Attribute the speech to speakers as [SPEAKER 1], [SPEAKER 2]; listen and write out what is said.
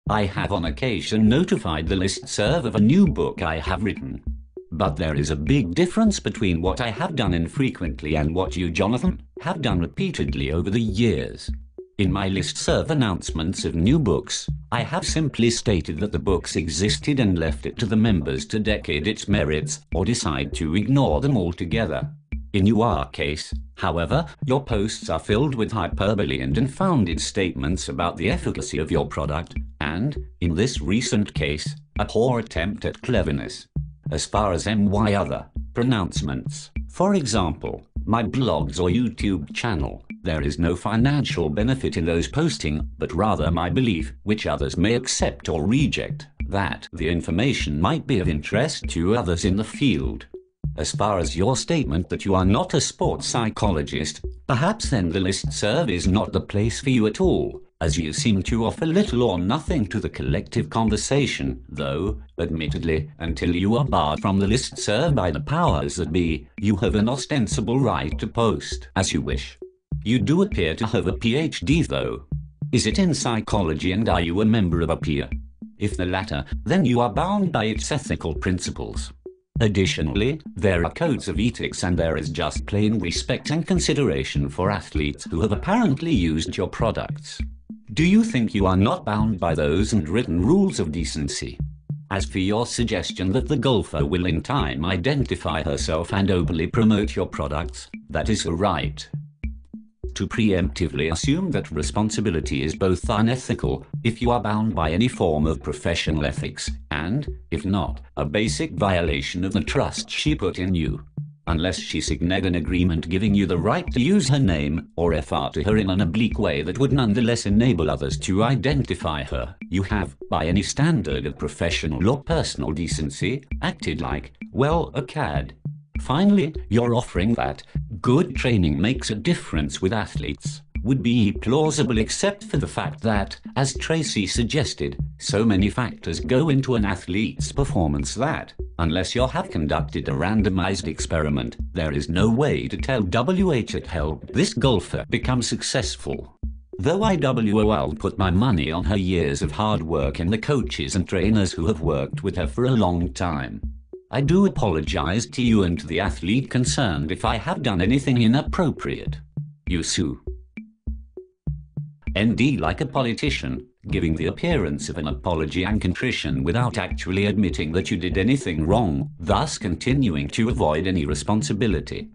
[SPEAKER 1] I have on occasion notified the listserv of a new book I have written. But there is a big difference between what I have done infrequently and what you, Jonathan, have done repeatedly over the years. In my listserv announcements of new books, I have simply stated that the books existed and left it to the members to decode its merits or decide to ignore them altogether. In your case, however, your posts are filled with hyperbole and unfounded statements about the efficacy of your product, and, in this recent case, a poor attempt at cleverness. As far as my other pronouncements, for example, my blogs or YouTube channel, there is no financial benefit in those posting, but rather my belief, which others may accept or reject, that the information might be of interest to others in the field. As far as your statement that you are not a sports psychologist, perhaps then the listserv is not the place for you at all, as you seem to offer little or nothing to the collective conversation, though, admittedly, until you are barred from the listserv by the powers that be, you have an ostensible right to post as you wish. You do appear to have a PhD, though. Is it in psychology, and are you a member of a peer? If the latter, then you are bound by its ethical principles. Additionally, there are codes of ethics, and there is just plain respect and consideration for athletes who have apparently used your products. Do you think you are not bound by those unwritten rules of decency? As for your suggestion that the golfer will in time identify herself and openly promote your products, that is a right. To preemptively assume that responsibility is both unethical, if you are bound by any form of professional ethics, and, if not, a basic violation of the trust she put in you. Unless she signed an agreement giving you the right to use her name, or refer to her in an oblique way that would nonetheless enable others to identify her, you have, by any standard of professional or personal decency, acted like, well, a cad. Finally, your offering that good training makes a difference with athletes would be plausible except for the fact that, as Tracy suggested, so many factors go into an athlete's performance that, unless you have conducted a randomized experiment, there is no way to tell WH it helped this golfer become successful. Though I will put my money on her years of hard work and the coaches and trainers who have worked with her for a long time. I do apologize to you and to the athlete concerned if I have done anything inappropriate. You sue. ND like a politician, giving the appearance of an apology and contrition without actually admitting that you did anything wrong, thus continuing to avoid any responsibility.